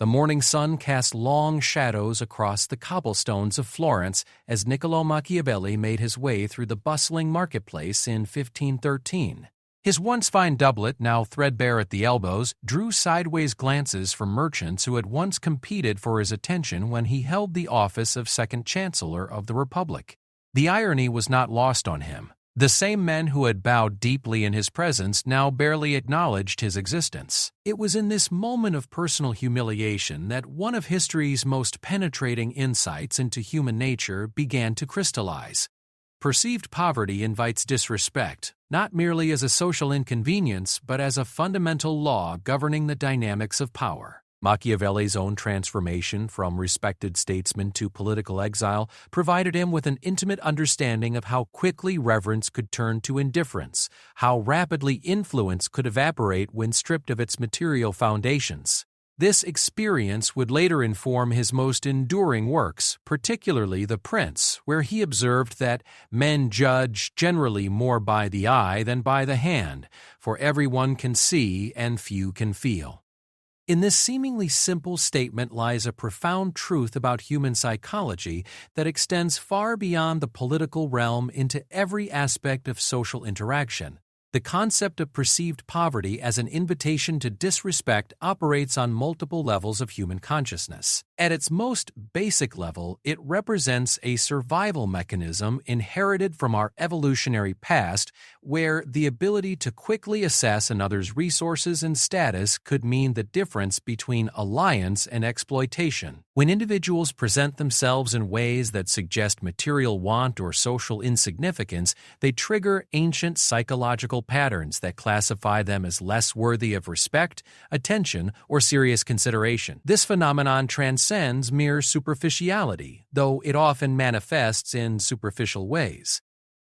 The morning sun cast long shadows across the cobblestones of Florence as Niccolò Machiavelli made his way through the bustling marketplace in 1513. His once fine doublet, now threadbare at the elbows, drew sideways glances from merchants who had once competed for his attention when he held the office of Second Chancellor of the Republic. The irony was not lost on him. The same men who had bowed deeply in his presence now barely acknowledged his existence. It was in this moment of personal humiliation that one of history's most penetrating insights into human nature began to crystallize. Perceived poverty invites disrespect, not merely as a social inconvenience, but as a fundamental law governing the dynamics of power. Machiavelli's own transformation from respected statesman to political exile provided him with an intimate understanding of how quickly reverence could turn to indifference, how rapidly influence could evaporate when stripped of its material foundations. This experience would later inform his most enduring works, particularly The Prince, where he observed that men judge generally more by the eye than by the hand, for everyone can see and few can feel. In this seemingly simple statement lies a profound truth about human psychology that extends far beyond the political realm into every aspect of social interaction. The concept of perceived poverty as an invitation to disrespect operates on multiple levels of human consciousness. At its most basic level, it represents a survival mechanism inherited from our evolutionary past, where the ability to quickly assess another's resources and status could mean the difference between alliance and exploitation. When individuals present themselves in ways that suggest material want or social insignificance, they trigger ancient psychological patterns that classify them as less worthy of respect, attention, or serious consideration. This phenomenon transcends mere superficiality, though it often manifests in superficial ways.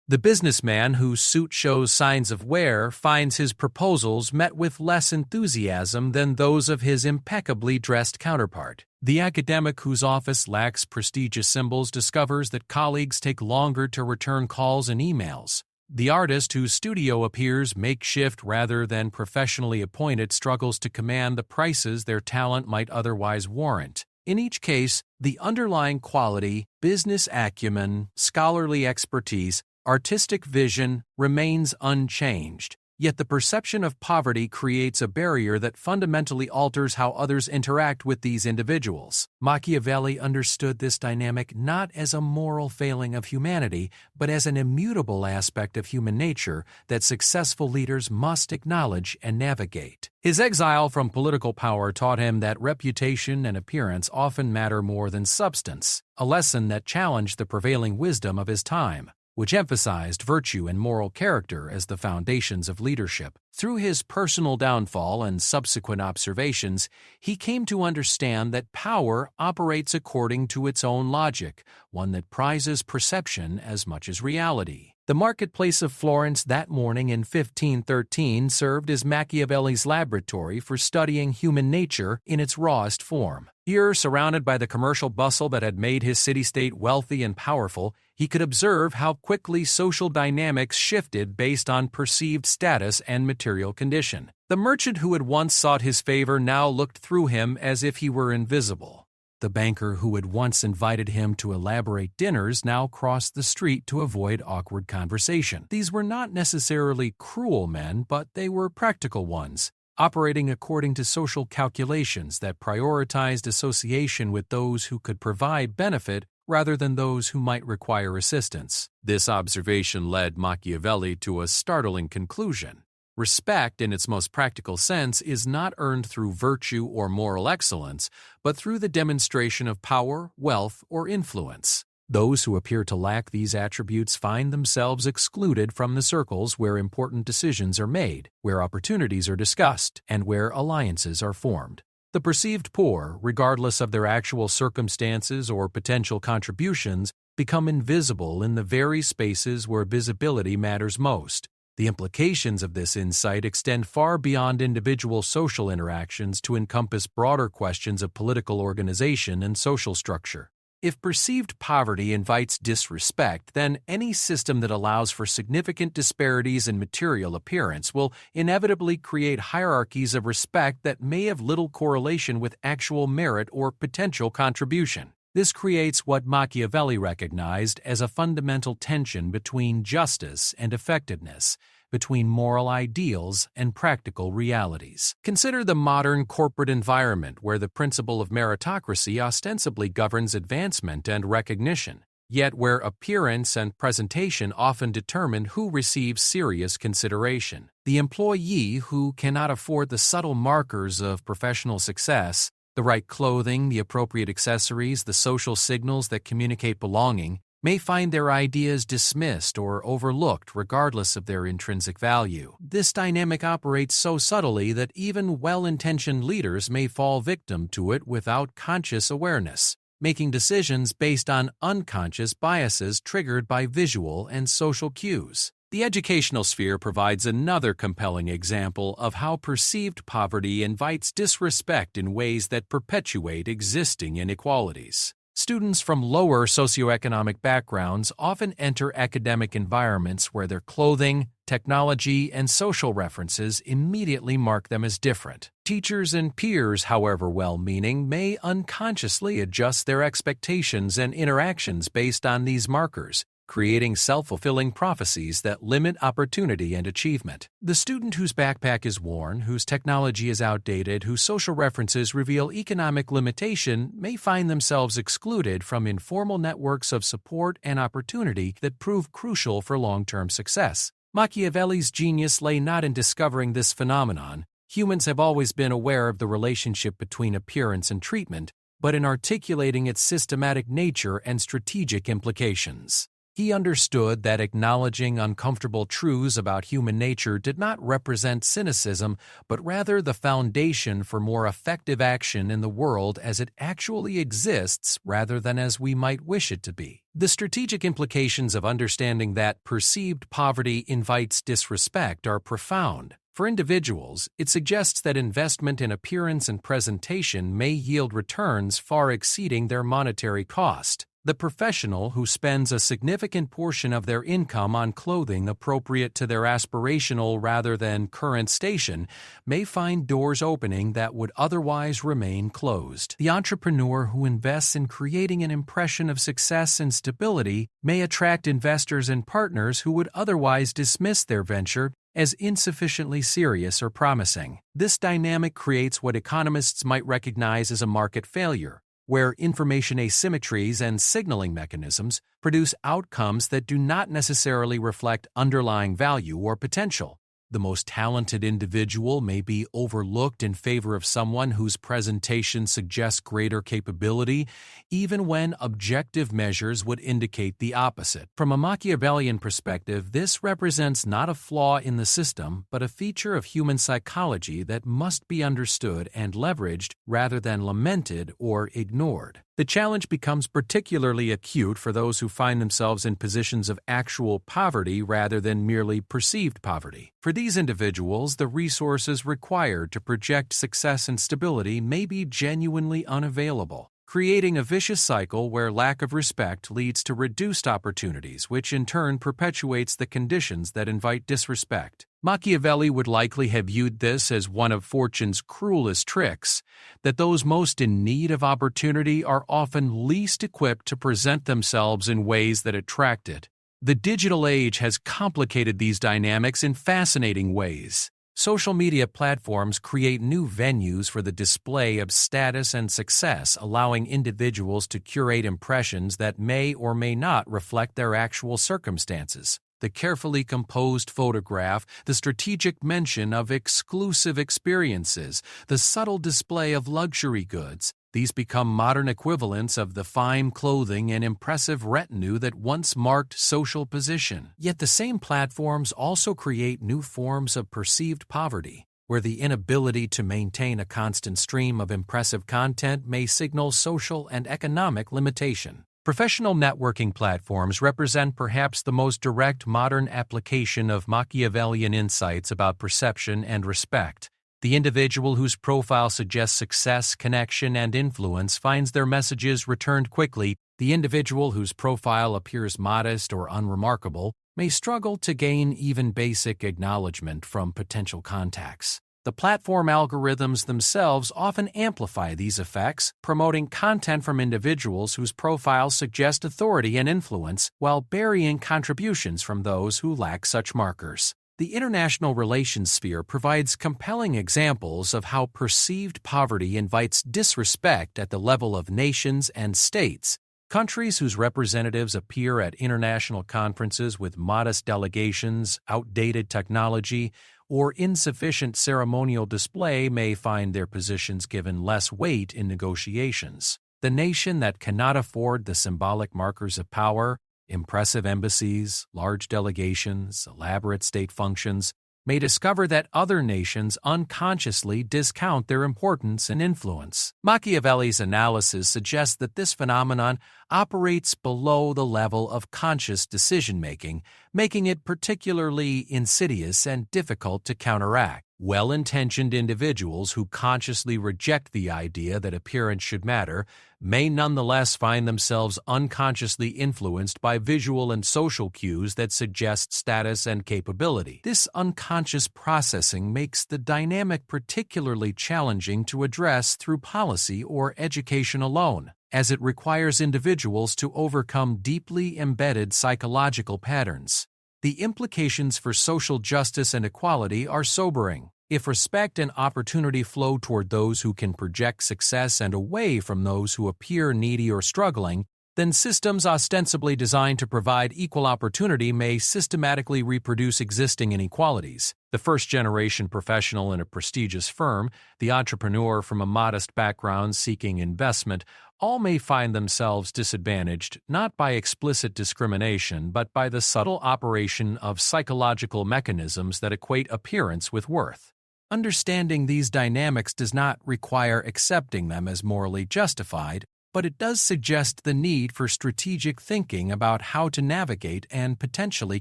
The businessman whose suit shows signs of wear finds his proposals met with less enthusiasm than those of his impeccably dressed counterpart. The academic whose office lacks prestigious symbols discovers that colleagues take longer to return calls and emails. The artist whose studio appears makeshift rather than professionally appointed struggles to command the prices their talent might otherwise warrant. In each case, the underlying quality, business acumen, scholarly expertise, artistic vision remains unchanged, yet the perception of poverty creates a barrier that fundamentally alters how others interact with these individuals. Machiavelli understood this dynamic not as a moral failing of humanity, but as an immutable aspect of human nature that successful leaders must acknowledge and navigate. His exile from political power taught him that reputation and appearance often matter more than substance, a lesson that challenged the prevailing wisdom of his time, which emphasized virtue and moral character as the foundations of leadership. Through his personal downfall and subsequent observations, he came to understand that power operates according to its own logic, one that prizes perception as much as reality. The marketplace of Florence that morning in 1513 served as Machiavelli's laboratory for studying human nature in its rawest form. Here, surrounded by the commercial bustle that had made his city-state wealthy and powerful, he could observe how quickly social dynamics shifted based on perceived status and material condition. The merchant who had once sought his favor now looked through him as if he were invisible. The banker who had once invited him to elaborate dinners now crossed the street to avoid awkward conversation. These were not necessarily cruel men, but they were practical ones, operating according to social calculations that prioritized association with those who could provide benefit rather than those who might require assistance. This observation led Machiavelli to a startling conclusion. Respect, in its most practical sense, is not earned through virtue or moral excellence, but through the demonstration of power, wealth, or influence. Those who appear to lack these attributes find themselves excluded from the circles where important decisions are made, where opportunities are discussed, and where alliances are formed. The perceived poor, regardless of their actual circumstances or potential contributions, become invisible in the very spaces where visibility matters most. The implications of this insight extend far beyond individual social interactions to encompass broader questions of political organization and social structure. If perceived poverty invites disrespect, then any system that allows for significant disparities in material appearance will inevitably create hierarchies of respect that may have little correlation with actual merit or potential contribution. This creates what Machiavelli recognized as a fundamental tension between justice and effectiveness, between moral ideals and practical realities. Consider the modern corporate environment where the principle of meritocracy ostensibly governs advancement and recognition, yet where appearance and presentation often determine who receives serious consideration. The employee who cannot afford the subtle markers of professional success, the right clothing, the appropriate accessories, the social signals that communicate belonging, may find their ideas dismissed or overlooked regardless of their intrinsic value. This dynamic operates so subtly that even well-intentioned leaders may fall victim to it without conscious awareness, making decisions based on unconscious biases triggered by visual and social cues. The educational sphere provides another compelling example of how perceived poverty invites disrespect in ways that perpetuate existing inequalities. Students from lower socioeconomic backgrounds often enter academic environments where their clothing, technology, and social references immediately mark them as different. Teachers and peers, however well-meaning, may unconsciously adjust their expectations and interactions based on these markers, creating self-fulfilling prophecies that limit opportunity and achievement. The student whose backpack is worn, whose technology is outdated, whose social references reveal economic limitation may find themselves excluded from informal networks of support and opportunity that prove crucial for long-term success. Machiavelli's genius lay not in discovering this phenomenon. Humans have always been aware of the relationship between appearance and treatment, but in articulating its systematic nature and strategic implications. He understood that acknowledging uncomfortable truths about human nature did not represent cynicism, but rather the foundation for more effective action in the world as it actually exists rather than as we might wish it to be. The strategic implications of understanding that perceived poverty invites disrespect are profound. For individuals, it suggests that investment in appearance and presentation may yield returns far exceeding their monetary cost. The professional who spends a significant portion of their income on clothing appropriate to their aspirational rather than current station may find doors opening that would otherwise remain closed. The entrepreneur who invests in creating an impression of success and stability may attract investors and partners who would otherwise dismiss their venture as insufficiently serious or promising. This dynamic creates what economists might recognize as a market failure, where information asymmetries and signaling mechanisms produce outcomes that do not necessarily reflect underlying value or potential. The most talented individual may be overlooked in favor of someone whose presentation suggests greater capability, even when objective measures would indicate the opposite. From a Machiavellian perspective, this represents not a flaw in the system, but a feature of human psychology that must be understood and leveraged rather than lamented or ignored. The challenge becomes particularly acute for those who find themselves in positions of actual poverty rather than merely perceived poverty. For these individuals, the resources required to project success and stability may be genuinely unavailable, creating a vicious cycle where lack of respect leads to reduced opportunities, which in turn perpetuates the conditions that invite disrespect. Machiavelli would likely have viewed this as one of fortune's cruelest tricks, that those most in need of opportunity are often least equipped to present themselves in ways that attract it. The digital age has complicated these dynamics in fascinating ways. Social media platforms create new venues for the display of status and success, allowing individuals to curate impressions that may or may not reflect their actual circumstances. The carefully composed photograph, the strategic mention of exclusive experiences, the subtle display of luxury goods, these become modern equivalents of the fine clothing and impressive retinue that once marked social position. Yet the same platforms also create new forms of perceived poverty, where the inability to maintain a constant stream of impressive content may signal social and economic limitation. Professional networking platforms represent perhaps the most direct modern application of Machiavellian insights about perception and respect. The individual whose profile suggests success, connection, and influence finds their messages returned quickly. The individual whose profile appears modest or unremarkable may struggle to gain even basic acknowledgement from potential contacts. The platform algorithms themselves often amplify these effects, promoting content from individuals whose profiles suggest authority and influence while burying contributions from those who lack such markers. The international relations sphere provides compelling examples of how perceived poverty invites disrespect at the level of nations and states. Countries whose representatives appear at international conferences with modest delegations, outdated technology, or insufficient ceremonial display may find their positions given less weight in negotiations. The nation that cannot afford the symbolic markers of power, impressive embassies, large delegations, elaborate state functions, may discover that other nations unconsciously discount their importance and influence. Machiavelli's analysis suggests that this phenomenon operates below the level of conscious decision-making, making it particularly insidious and difficult to counteract. Well-intentioned individuals who consciously reject the idea that appearance should matter may nonetheless find themselves unconsciously influenced by visual and social cues that suggest status and capability. This unconscious processing makes the dynamic particularly challenging to address through policy or education alone, as it requires individuals to overcome deeply embedded psychological patterns. The implications for social justice and equality are sobering. If respect and opportunity flow toward those who can project success and away from those who appear needy or struggling, then systems ostensibly designed to provide equal opportunity may systematically reproduce existing inequalities. The first-generation professional in a prestigious firm, the entrepreneur from a modest background seeking investment, all may find themselves disadvantaged not by explicit discrimination but by the subtle operation of psychological mechanisms that equate appearance with worth. Understanding these dynamics does not require accepting them as morally justified, but it does suggest the need for strategic thinking about how to navigate and potentially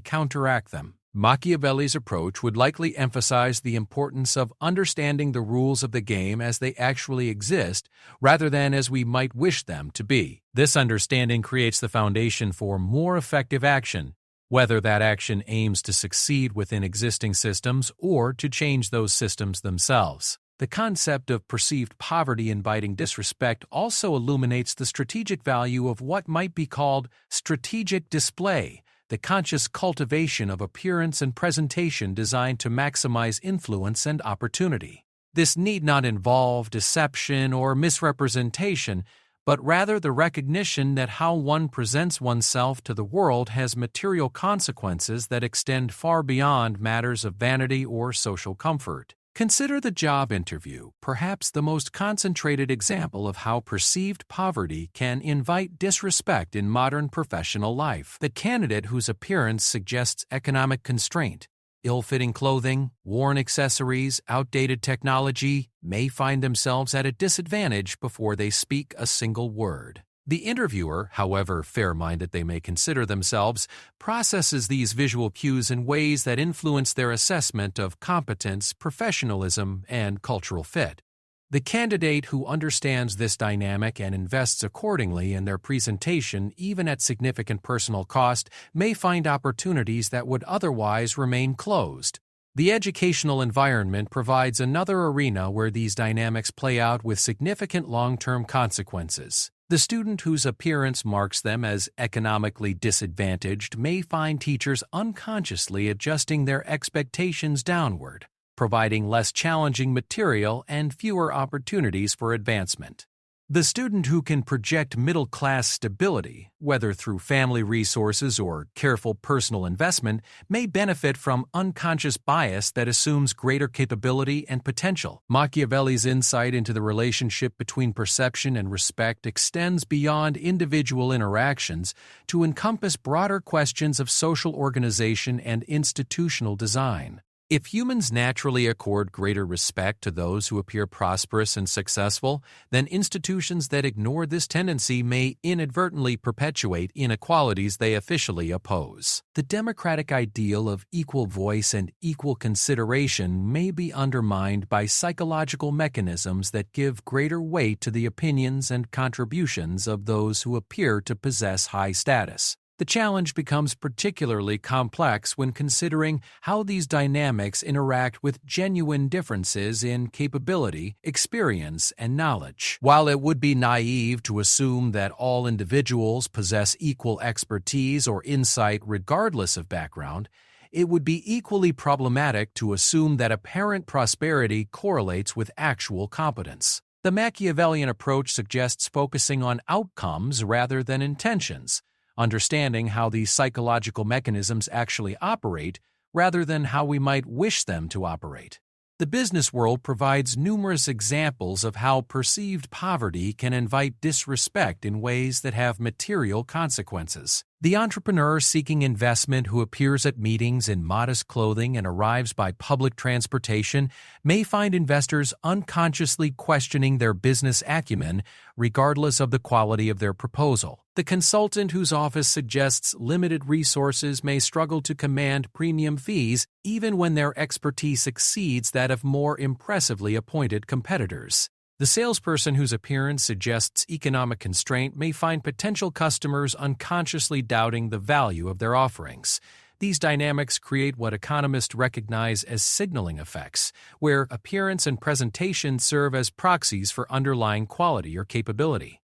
counteract them. Machiavelli's approach would likely emphasize the importance of understanding the rules of the game as they actually exist, rather than as we might wish them to be. This understanding creates the foundation for more effective action, whether that action aims to succeed within existing systems or to change those systems themselves. The concept of perceived poverty inviting disrespect also illuminates the strategic value of what might be called strategic display, the conscious cultivation of appearance and presentation designed to maximize influence and opportunity. This need not involve deception or misrepresentation, but rather the recognition that how one presents oneself to the world has material consequences that extend far beyond matters of vanity or social comfort. Consider the job interview, perhaps the most concentrated example of how perceived poverty can invite disrespect in modern professional life. The candidate whose appearance suggests economic constraint, ill-fitting clothing, worn accessories, outdated technology, may find themselves at a disadvantage before they speak a single word. The interviewer, however fair-minded they may consider themselves, processes these visual cues in ways that influence their assessment of competence, professionalism, and cultural fit. The candidate who understands this dynamic and invests accordingly in their presentation, even at significant personal cost, may find opportunities that would otherwise remain closed. The educational environment provides another arena where these dynamics play out with significant long-term consequences. The student whose appearance marks them as economically disadvantaged may find teachers unconsciously adjusting their expectations downward, providing less challenging material and fewer opportunities for advancement. The student who can project middle-class stability, whether through family resources or careful personal investment, may benefit from unconscious bias that assumes greater capability and potential. Machiavelli's insight into the relationship between perception and respect extends beyond individual interactions to encompass broader questions of social organization and institutional design. If humans naturally accord greater respect to those who appear prosperous and successful, then institutions that ignore this tendency may inadvertently perpetuate inequalities they officially oppose. The democratic ideal of equal voice and equal consideration may be undermined by psychological mechanisms that give greater weight to the opinions and contributions of those who appear to possess high status. The challenge becomes particularly complex when considering how these dynamics interact with genuine differences in capability, experience, and knowledge. While it would be naive to assume that all individuals possess equal expertise or insight regardless of background, it would be equally problematic to assume that apparent prosperity correlates with actual competence. The Machiavellian approach suggests focusing on outcomes rather than intentions, understanding how these psychological mechanisms actually operate rather than how we might wish them to operate. The business world provides numerous examples of how perceived poverty can invite disrespect in ways that have material consequences. The entrepreneur seeking investment who appears at meetings in modest clothing and arrives by public transportation may find investors unconsciously questioning their business acumen regardless of the quality of their proposal. The consultant whose office suggests limited resources may struggle to command premium fees even when their expertise exceeds that of more impressively appointed competitors. The salesperson whose appearance suggests economic constraint may find potential customers unconsciously doubting the value of their offerings. These dynamics create what economists recognize as signaling effects, where appearance and presentation serve as proxies for underlying quality or capability.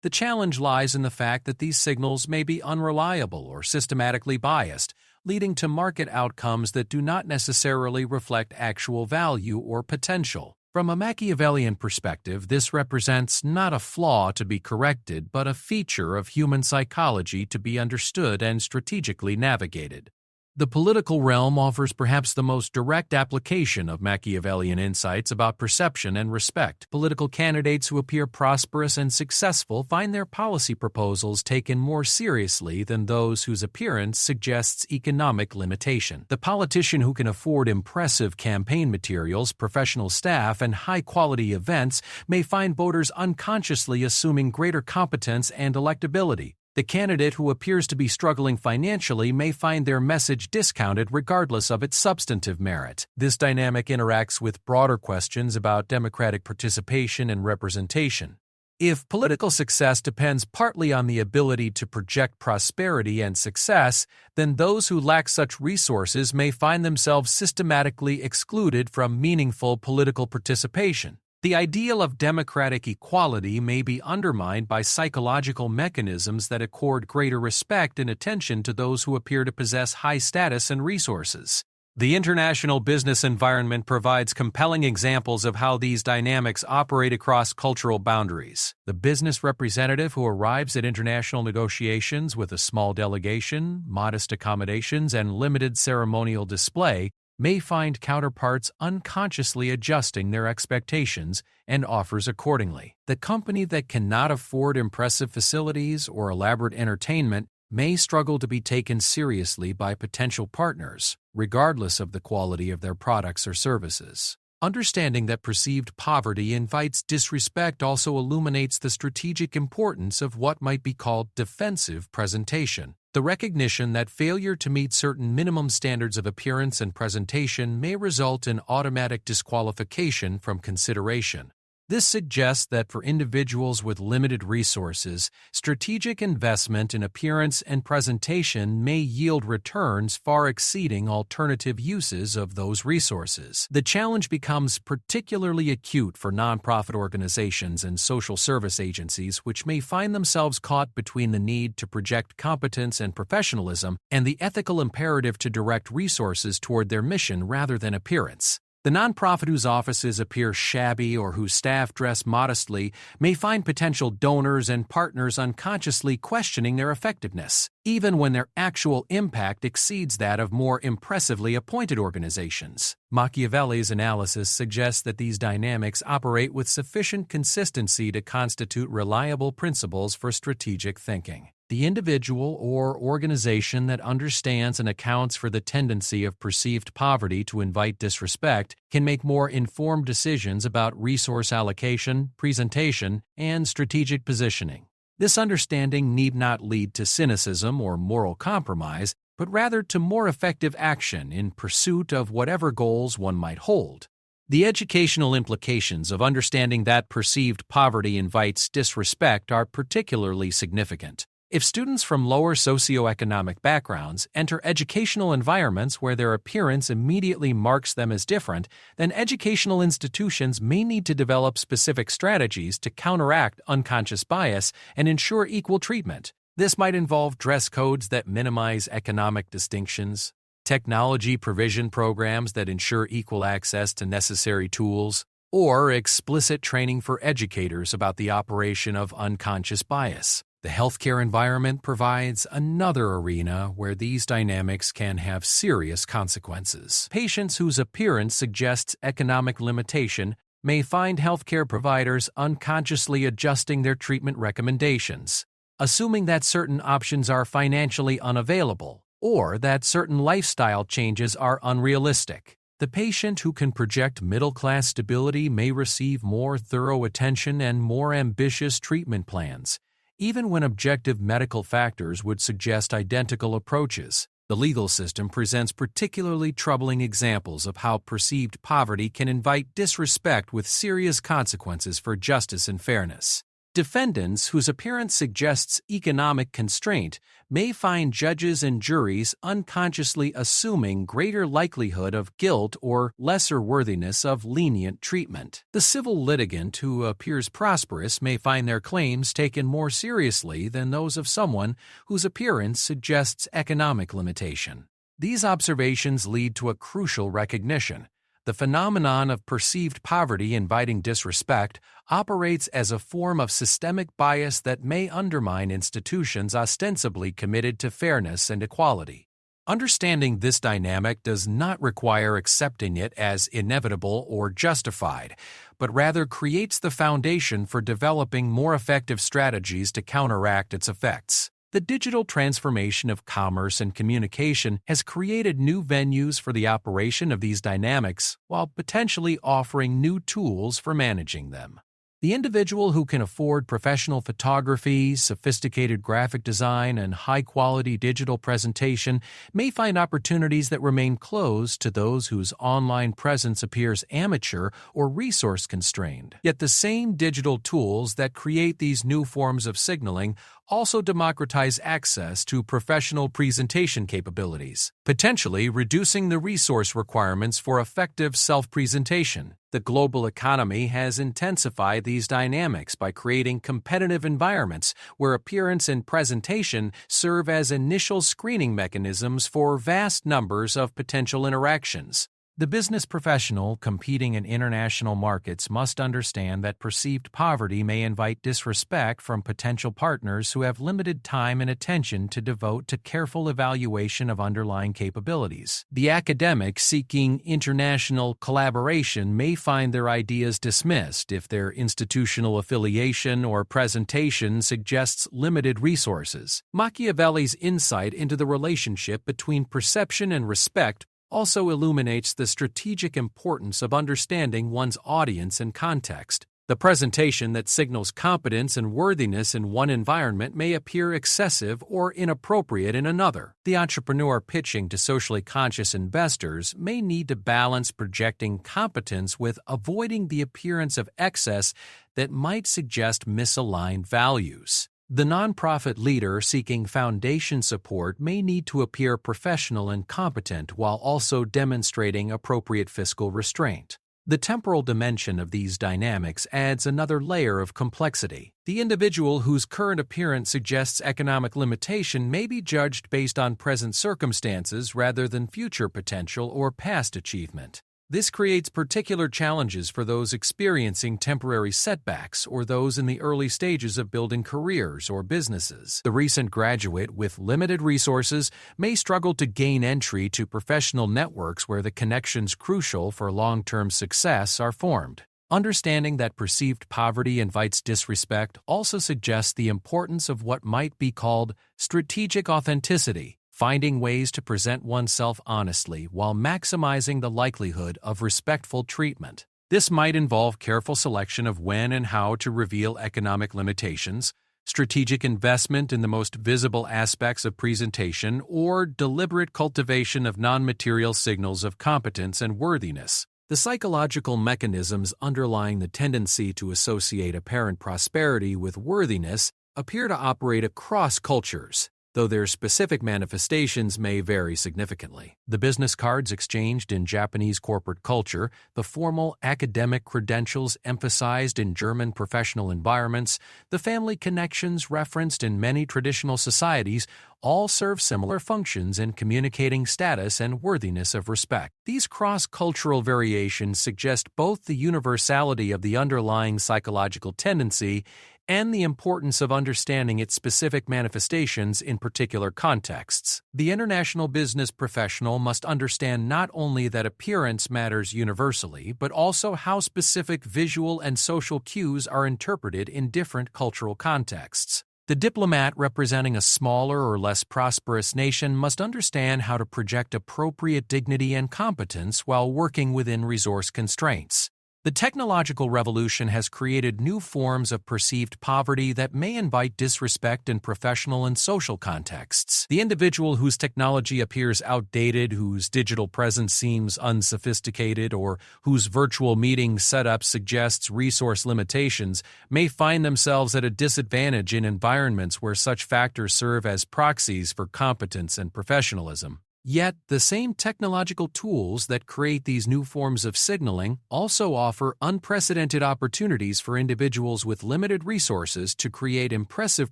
The challenge lies in the fact that these signals may be unreliable or systematically biased, leading to market outcomes that do not necessarily reflect actual value or potential. From a Machiavellian perspective, this represents not a flaw to be corrected, but a feature of human psychology to be understood and strategically navigated. The political realm offers perhaps the most direct application of Machiavellian insights about perception and respect. Political candidates who appear prosperous and successful find their policy proposals taken more seriously than those whose appearance suggests economic limitation. The politician who can afford impressive campaign materials, professional staff, and high-quality events may find voters unconsciously assuming greater competence and electability. The candidate who appears to be struggling financially may find their message discounted regardless of its substantive merit. This dynamic interacts with broader questions about democratic participation and representation. If political success depends partly on the ability to project prosperity and success, then those who lack such resources may find themselves systematically excluded from meaningful political participation. The ideal of democratic equality may be undermined by psychological mechanisms that accord greater respect and attention to those who appear to possess high status and resources. The international business environment provides compelling examples of how these dynamics operate across cultural boundaries. The business representative who arrives at international negotiations with a small delegation, modest accommodations, and limited ceremonial display may find counterparts unconsciously adjusting their expectations and offers accordingly. The company that cannot afford impressive facilities or elaborate entertainment may struggle to be taken seriously by potential partners, regardless of the quality of their products or services. Understanding that perceived poverty invites disrespect also illuminates the strategic importance of what might be called defensive presentation. The recognition that failure to meet certain minimum standards of appearance and presentation may result in automatic disqualification from consideration. This suggests that for individuals with limited resources, strategic investment in appearance and presentation may yield returns far exceeding alternative uses of those resources. The challenge becomes particularly acute for nonprofit organizations and social service agencies, which may find themselves caught between the need to project competence and professionalism and the ethical imperative to direct resources toward their mission rather than appearance. The nonprofit whose offices appear shabby or whose staff dress modestly may find potential donors and partners unconsciously questioning their effectiveness, even when their actual impact exceeds that of more impressively appointed organizations. Machiavelli's analysis suggests that these dynamics operate with sufficient consistency to constitute reliable principles for strategic thinking. The individual or organization that understands and accounts for the tendency of perceived poverty to invite disrespect can make more informed decisions about resource allocation, presentation, and strategic positioning. This understanding need not lead to cynicism or moral compromise, but rather to more effective action in pursuit of whatever goals one might hold. The educational implications of understanding that perceived poverty invites disrespect are particularly significant. If students from lower socioeconomic backgrounds enter educational environments where their appearance immediately marks them as different, then educational institutions may need to develop specific strategies to counteract unconscious bias and ensure equal treatment. This might involve dress codes that minimize economic distinctions, technology provision programs that ensure equal access to necessary tools, or explicit training for educators about the operation of unconscious bias. The healthcare environment provides another arena where these dynamics can have serious consequences. Patients whose appearance suggests economic limitation may find healthcare providers unconsciously adjusting their treatment recommendations, assuming that certain options are financially unavailable or that certain lifestyle changes are unrealistic. The patient who can project middle-class stability may receive more thorough attention and more ambitious treatment plans, even when objective medical factors would suggest identical approaches. The legal system presents particularly troubling examples of how perceived poverty can invite disrespect with serious consequences for justice and fairness. Defendants whose appearance suggests economic constraint may find judges and juries unconsciously assuming greater likelihood of guilt or lesser worthiness of lenient treatment. The civil litigant who appears prosperous may find their claims taken more seriously than those of someone whose appearance suggests economic limitation. These observations lead to a crucial recognition. The phenomenon of perceived poverty inviting disrespect operates as a form of systemic bias that may undermine institutions ostensibly committed to fairness and equality. Understanding this dynamic does not require accepting it as inevitable or justified, but rather creates the foundation for developing more effective strategies to counteract its effects. The digital transformation of commerce and communication has created new venues for the operation of these dynamics while potentially offering new tools for managing them. The individual who can afford professional photography, sophisticated graphic design, and high-quality digital presentation may find opportunities that remain closed to those whose online presence appears amateur or resource-constrained. Yet the same digital tools that create these new forms of signaling also democratize access to professional presentation capabilities, potentially reducing the resource requirements for effective self-presentation. The global economy has intensified these dynamics by creating competitive environments where appearance and presentation serve as initial screening mechanisms for vast numbers of potential interactions. The business professional competing in international markets must understand that perceived poverty may invite disrespect from potential partners who have limited time and attention to devote to careful evaluation of underlying capabilities. The academic seeking international collaboration may find their ideas dismissed if their institutional affiliation or presentation suggests limited resources. Machiavelli's insight into the relationship between perception and respect also illuminates the strategic importance of understanding one's audience and context. The presentation that signals competence and worthiness in one environment may appear excessive or inappropriate in another. The entrepreneur pitching to socially conscious investors may need to balance projecting competence with avoiding the appearance of excess that might suggest misaligned values. The nonprofit leader seeking foundation support may need to appear professional and competent while also demonstrating appropriate fiscal restraint. The temporal dimension of these dynamics adds another layer of complexity. The individual whose current appearance suggests economic limitation may be judged based on present circumstances rather than future potential or past achievement. This creates particular challenges for those experiencing temporary setbacks or those in the early stages of building careers or businesses. The recent graduate with limited resources may struggle to gain entry to professional networks where the connections crucial for long-term success are formed. Understanding that perceived poverty invites disrespect also suggests the importance of what might be called strategic authenticity, finding ways to present oneself honestly while maximizing the likelihood of respectful treatment. This might involve careful selection of when and how to reveal economic limitations, strategic investment in the most visible aspects of presentation, or deliberate cultivation of non-material signals of competence and worthiness. The psychological mechanisms underlying the tendency to associate apparent prosperity with worthiness appear to operate across cultures, though their specific manifestations may vary significantly. The business cards exchanged in Japanese corporate culture, the formal academic credentials emphasized in German professional environments, the family connections referenced in many traditional societies all serve similar functions in communicating status and worthiness of respect. These cross-cultural variations suggest both the universality of the underlying psychological tendency and the importance of understanding its specific manifestations in particular contexts. The international business professional must understand not only that appearance matters universally, but also how specific visual and social cues are interpreted in different cultural contexts. The diplomat representing a smaller or less prosperous nation must understand how to project appropriate dignity and competence while working within resource constraints. The technological revolution has created new forms of perceived poverty that may invite disrespect in professional and social contexts. The individual whose technology appears outdated, whose digital presence seems unsophisticated, or whose virtual meeting setup suggests resource limitations may find themselves at a disadvantage in environments where such factors serve as proxies for competence and professionalism. Yet, the same technological tools that create these new forms of signaling also offer unprecedented opportunities for individuals with limited resources to create impressive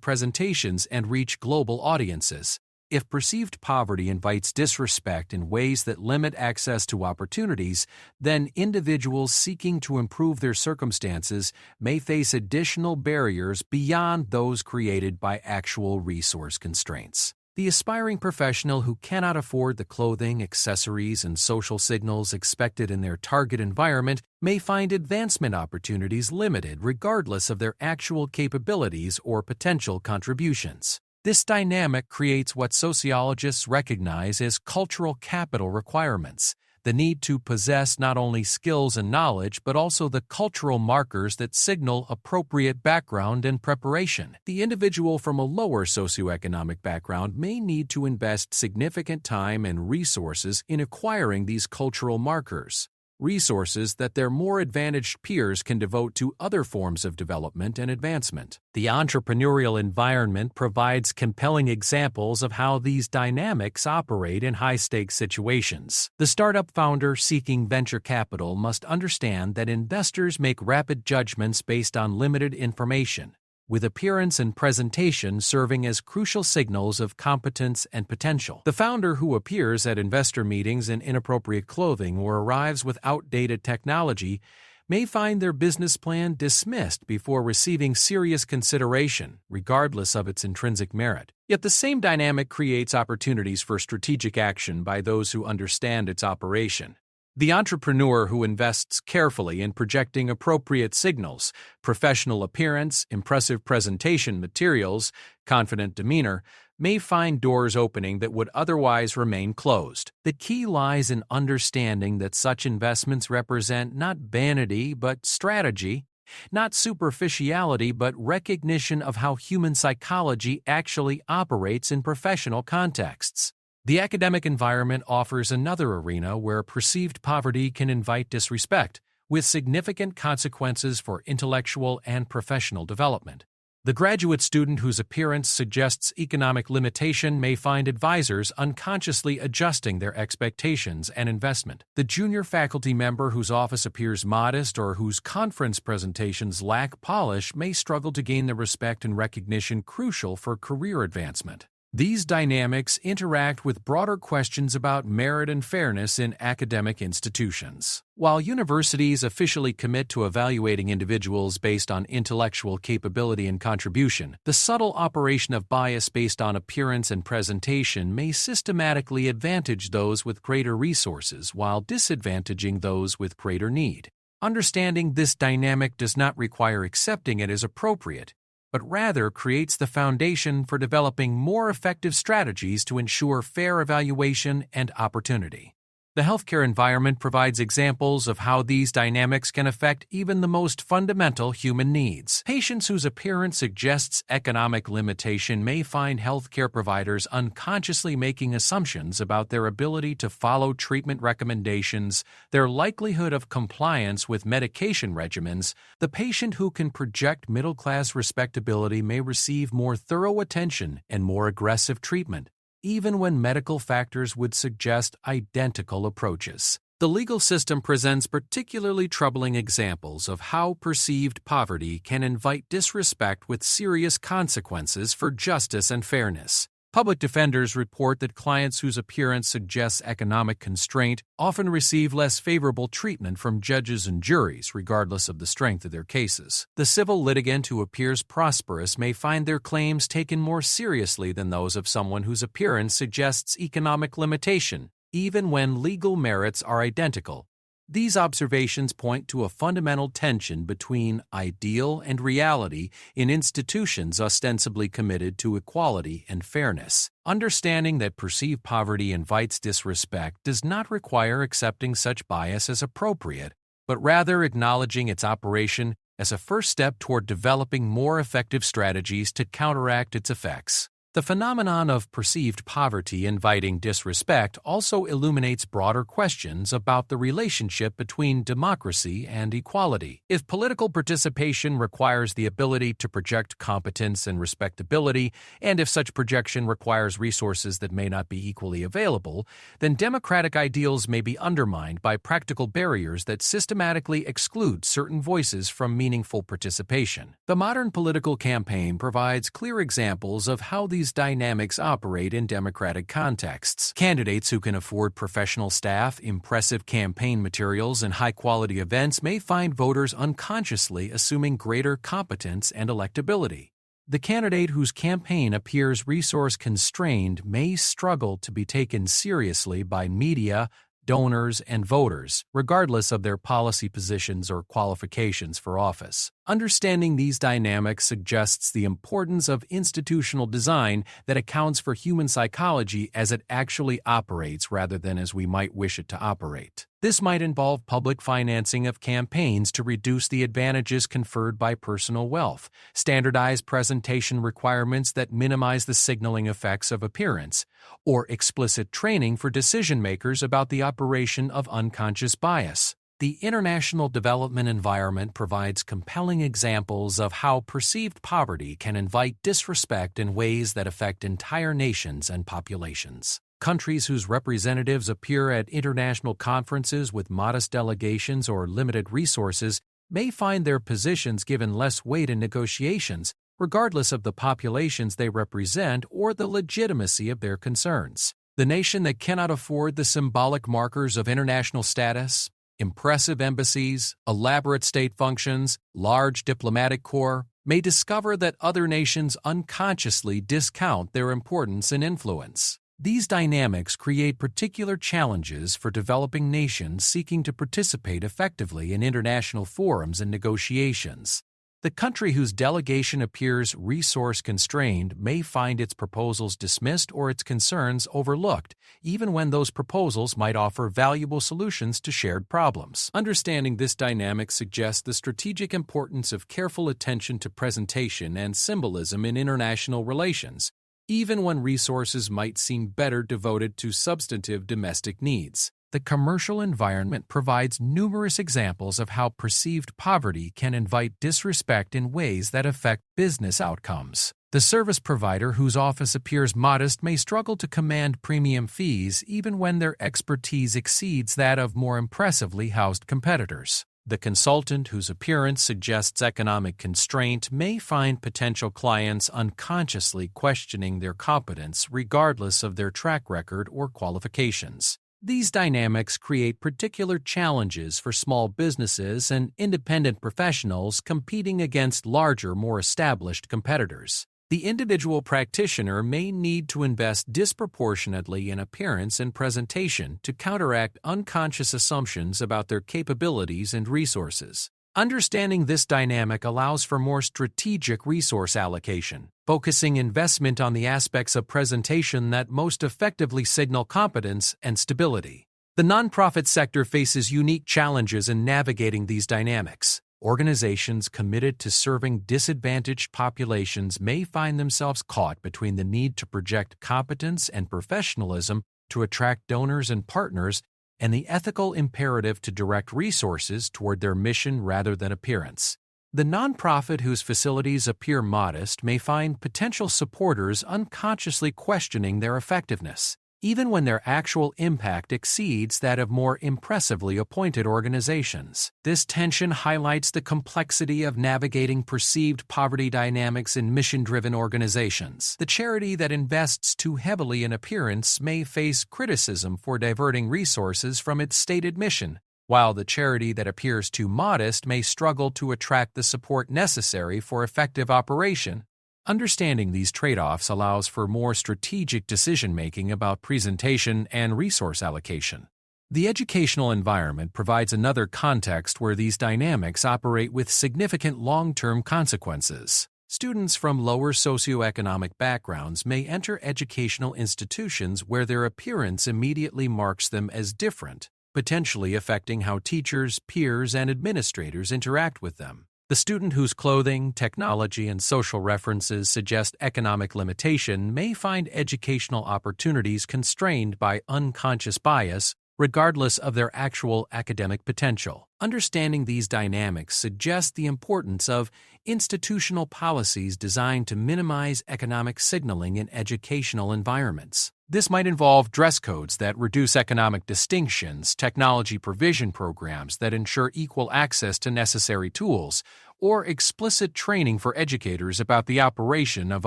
presentations and reach global audiences. If perceived poverty invites disrespect in ways that limit access to opportunities, then individuals seeking to improve their circumstances may face additional barriers beyond those created by actual resource constraints. The aspiring professional who cannot afford the clothing, accessories, and social signals expected in their target environment may find advancement opportunities limited regardless of their actual capabilities or potential contributions. This dynamic creates what sociologists recognize as cultural capital requirements, the need to possess not only skills and knowledge, but also the cultural markers that signal appropriate background and preparation. The individual from a lower socioeconomic background may need to invest significant time and resources in acquiring these cultural markers, resources that their more advantaged peers can devote to other forms of development and advancement. The entrepreneurial environment provides compelling examples of how these dynamics operate in high-stakes situations. The startup founder seeking venture capital must understand that investors make rapid judgments based on limited information, with appearance and presentation serving as crucial signals of competence and potential. The founder who appears at investor meetings in inappropriate clothing or arrives with outdated technology may find their business plan dismissed before receiving serious consideration, regardless of its intrinsic merit. Yet the same dynamic creates opportunities for strategic action by those who understand its operation. The entrepreneur who invests carefully in projecting appropriate signals, professional appearance, impressive presentation materials, confident demeanor, may find doors opening that would otherwise remain closed. The key lies in understanding that such investments represent not vanity but strategy, not superficiality but recognition of how human psychology actually operates in professional contexts. The academic environment offers another arena where perceived poverty can invite disrespect, with significant consequences for intellectual and professional development. The graduate student whose appearance suggests economic limitation may find advisors unconsciously adjusting their expectations and investment. The junior faculty member whose office appears modest or whose conference presentations lack polish may struggle to gain the respect and recognition crucial for career advancement. These dynamics interact with broader questions about merit and fairness in academic institutions. While universities officially commit to evaluating individuals based on intellectual capability and contribution, the subtle operation of bias based on appearance and presentation may systematically advantage those with greater resources while disadvantaging those with greater need. Understanding this dynamic does not require accepting it as appropriate, but rather creates the foundation for developing more effective strategies to ensure fair evaluation and opportunity. The healthcare environment provides examples of how these dynamics can affect even the most fundamental human needs. Patients whose appearance suggests economic limitation may find healthcare providers unconsciously making assumptions about their ability to follow treatment recommendations, their likelihood of compliance with medication regimens. The patient who can project middle-class respectability may receive more thorough attention and more aggressive treatment, even when medical factors would suggest identical approaches. The legal system presents particularly troubling examples of how perceived poverty can invite disrespect with serious consequences for justice and fairness. Public defenders report that clients whose appearance suggests economic constraint often receive less favorable treatment from judges and juries, regardless of the strength of their cases. The civil litigant who appears prosperous may find their claims taken more seriously than those of someone whose appearance suggests economic limitation, even when legal merits are identical. These observations point to a fundamental tension between ideal and reality in institutions ostensibly committed to equality and fairness. Understanding that perceived poverty invites disrespect does not require accepting such bias as appropriate, but rather acknowledging its operation as a first step toward developing more effective strategies to counteract its effects. The phenomenon of perceived poverty inviting disrespect also illuminates broader questions about the relationship between democracy and equality. If political participation requires the ability to project competence and respectability, and if such projection requires resources that may not be equally available, then democratic ideals may be undermined by practical barriers that systematically exclude certain voices from meaningful participation. The modern political campaign provides clear examples of how these dynamics operate in democratic contexts. Candidates who can afford professional staff, impressive campaign materials, and high-quality events may find voters unconsciously assuming greater competence and electability. The candidate whose campaign appears resource-constrained may struggle to be taken seriously by media, donors, and voters, regardless of their policy positions or qualifications for office. Understanding these dynamics suggests the importance of institutional design that accounts for human psychology as it actually operates rather than as we might wish it to operate. This might involve public financing of campaigns to reduce the advantages conferred by personal wealth, standardized presentation requirements that minimize the signaling effects of appearance, or explicit training for decision-makers about the operation of unconscious bias. The international development environment provides compelling examples of how perceived poverty can invite disrespect in ways that affect entire nations and populations. Countries whose representatives appear at international conferences with modest delegations or limited resources may find their positions given less weight in negotiations, regardless of the populations they represent or the legitimacy of their concerns. The nation that cannot afford the symbolic markers of international status, impressive embassies, elaborate state functions, large diplomatic corps, may discover that other nations unconsciously discount their importance and influence. These dynamics create particular challenges for developing nations seeking to participate effectively in international forums and negotiations. The country whose delegation appears resource-constrained may find its proposals dismissed or its concerns overlooked, even when those proposals might offer valuable solutions to shared problems. Understanding this dynamic suggests the strategic importance of careful attention to presentation and symbolism in international relations, even when resources might seem better devoted to substantive domestic needs. The commercial environment provides numerous examples of how perceived poverty can invite disrespect in ways that affect business outcomes. The service provider whose office appears modest may struggle to command premium fees even when their expertise exceeds that of more impressively housed competitors. The consultant whose appearance suggests economic constraint may find potential clients unconsciously questioning their competence regardless of their track record or qualifications. These dynamics create particular challenges for small businesses and independent professionals competing against larger, more established competitors. The individual practitioner may need to invest disproportionately in appearance and presentation to counteract unconscious assumptions about their capabilities and resources. Understanding this dynamic allows for more strategic resource allocation, focusing investment on the aspects of presentation that most effectively signal competence and stability. The nonprofit sector faces unique challenges in navigating these dynamics. Organizations committed to serving disadvantaged populations may find themselves caught between the need to project competence and professionalism to attract donors and partners and the ethical imperative to direct resources toward their mission rather than appearance. The nonprofit whose facilities appear modest may find potential supporters unconsciously questioning their effectiveness, even when their actual impact exceeds that of more impressively appointed organizations. This tension highlights the complexity of navigating perceived poverty dynamics in mission-driven organizations. The charity that invests too heavily in appearance may face criticism for diverting resources from its stated mission, while the charity that appears too modest may struggle to attract the support necessary for effective operation. Understanding these trade-offs allows for more strategic decision-making about presentation and resource allocation. The educational environment provides another context where these dynamics operate with significant long-term consequences. Students from lower socioeconomic backgrounds may enter educational institutions where their appearance immediately marks them as different, potentially affecting how teachers, peers, and administrators interact with them. The student whose clothing, technology, and social references suggest economic limitation may find educational opportunities constrained by unconscious bias, regardless of their actual academic potential. Understanding these dynamics suggests the importance of institutional policies designed to minimize economic signaling in educational environments. This might involve dress codes that reduce economic distinctions, technology provision programs that ensure equal access to necessary tools, or explicit training for educators about the operation of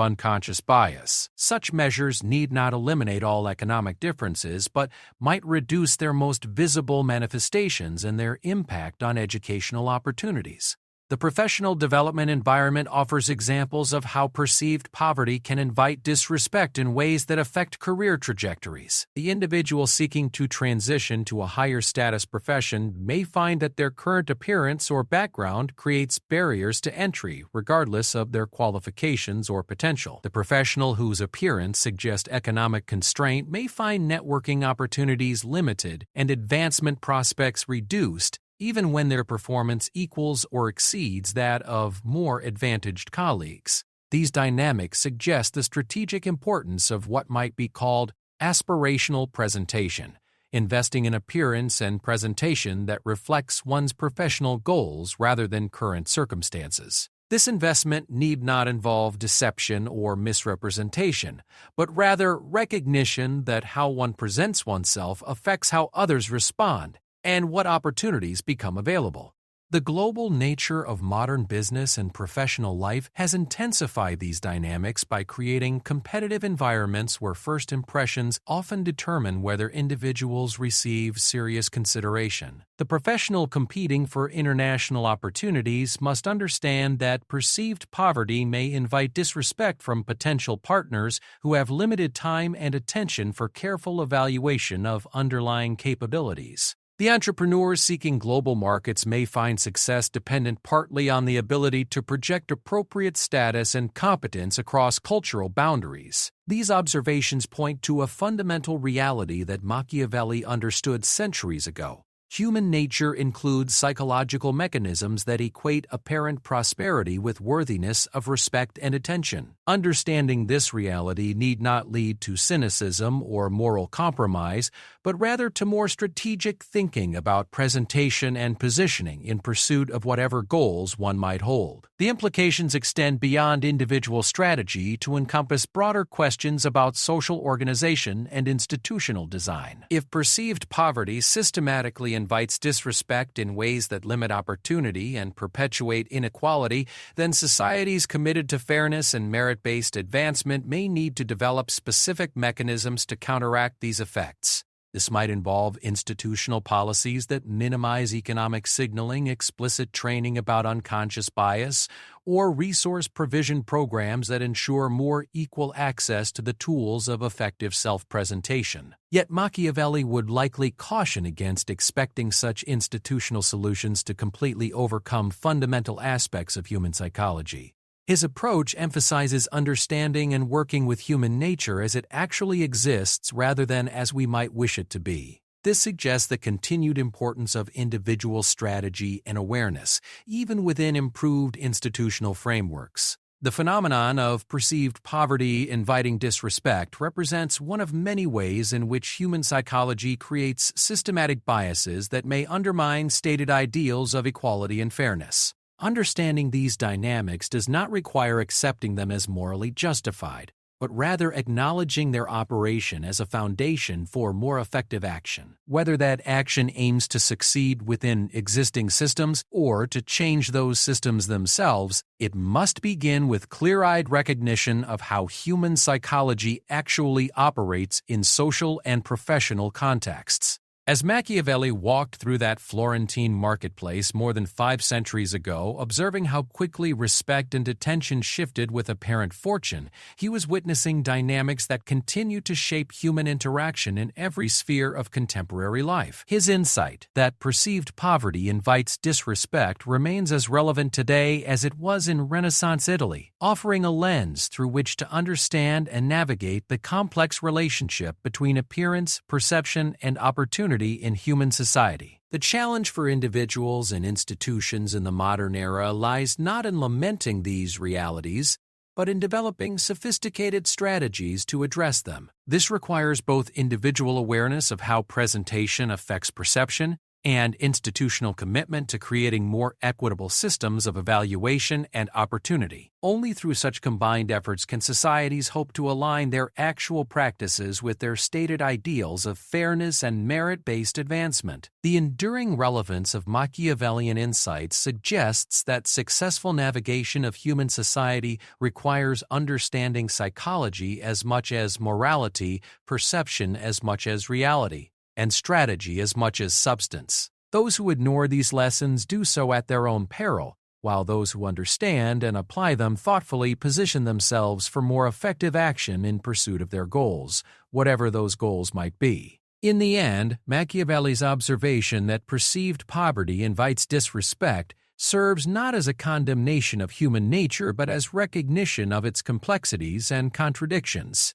unconscious bias. Such measures need not eliminate all economic differences, but might reduce their most visible manifestations and their impact on educational opportunities. The professional development environment offers examples of how perceived poverty can invite disrespect in ways that affect career trajectories. The individual seeking to transition to a higher status profession may find that their current appearance or background creates barriers to entry, regardless of their qualifications or potential. The professional whose appearance suggests economic constraint may find networking opportunities limited and advancement prospects reduced, even when their performance equals or exceeds that of more advantaged colleagues. These dynamics suggest the strategic importance of what might be called aspirational presentation, investing in appearance and presentation that reflects one's professional goals rather than current circumstances. This investment need not involve deception or misrepresentation, but rather recognition that how one presents oneself affects how others respond and what opportunities become available. The global nature of modern business and professional life has intensified these dynamics by creating competitive environments where first impressions often determine whether individuals receive serious consideration. The professional competing for international opportunities must understand that perceived poverty may invite disrespect from potential partners who have limited time and attention for careful evaluation of underlying capabilities. The entrepreneurs seeking global markets may find success dependent partly on the ability to project appropriate status and competence across cultural boundaries. These observations point to a fundamental reality that Machiavelli understood centuries ago. Human nature includes psychological mechanisms that equate apparent prosperity with worthiness of respect and attention. Understanding this reality need not lead to cynicism or moral compromise, but rather to more strategic thinking about presentation and positioning in pursuit of whatever goals one might hold. The implications extend beyond individual strategy to encompass broader questions about social organization and institutional design. If perceived poverty systematically invites disrespect in ways that limit opportunity and perpetuate inequality, then societies committed to fairness and merit-based advancement may need to develop specific mechanisms to counteract these effects. This might involve institutional policies that minimize economic signaling, explicit training about unconscious bias, or resource provision programs that ensure more equal access to the tools of effective self-presentation. Yet Machiavelli would likely caution against expecting such institutional solutions to completely overcome fundamental aspects of human psychology. His approach emphasizes understanding and working with human nature as it actually exists rather than as we might wish it to be. This suggests the continued importance of individual strategy and awareness, even within improved institutional frameworks. The phenomenon of perceived poverty inviting disrespect represents one of many ways in which human psychology creates systematic biases that may undermine stated ideals of equality and fairness. Understanding these dynamics does not require accepting them as morally justified, but rather acknowledging their operation as a foundation for more effective action. Whether that action aims to succeed within existing systems or to change those systems themselves, it must begin with clear-eyed recognition of how human psychology actually operates in social and professional contexts. As Machiavelli walked through that Florentine marketplace more than 5 centuries ago, observing how quickly respect and attention shifted with apparent fortune, he was witnessing dynamics that continue to shape human interaction in every sphere of contemporary life. His insight that perceived poverty invites disrespect remains as relevant today as it was in Renaissance Italy, offering a lens through which to understand and navigate the complex relationship between appearance, perception, and opportunity in human society. The challenge for individuals and institutions in the modern era lies not in lamenting these realities, but in developing sophisticated strategies to address them. This requires both individual awareness of how presentation affects perception and institutional commitment to creating more equitable systems of evaluation and opportunity. Only through such combined efforts can societies hope to align their actual practices with their stated ideals of fairness and merit-based advancement. The enduring relevance of Machiavellian insights suggests that successful navigation of human society requires understanding psychology as much as morality, perception as much as reality, and strategy as much as substance. Those who ignore these lessons do so at their own peril, while those who understand and apply them thoughtfully position themselves for more effective action in pursuit of their goals, whatever those goals might be. In the end, Machiavelli's observation that perceived poverty invites disrespect serves not as a condemnation of human nature but as recognition of its complexities and contradictions.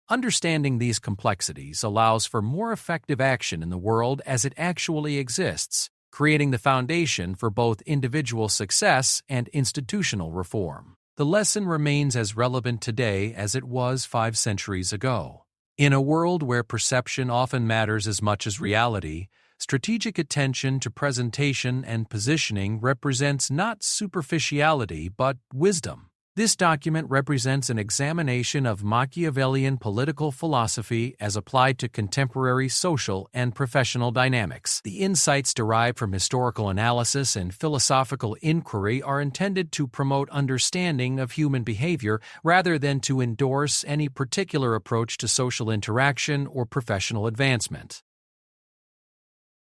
Understanding these complexities allows for more effective action in the world as it actually exists, creating the foundation for both individual success and institutional reform. The lesson remains as relevant today as it was 5 centuries ago. In a world where perception often matters as much as reality, strategic attention to presentation and positioning represents not superficiality but wisdom. This document represents an examination of Machiavellian political philosophy as applied to contemporary social and professional dynamics. The insights derived from historical analysis and philosophical inquiry are intended to promote understanding of human behavior rather than to endorse any particular approach to social interaction or professional advancement.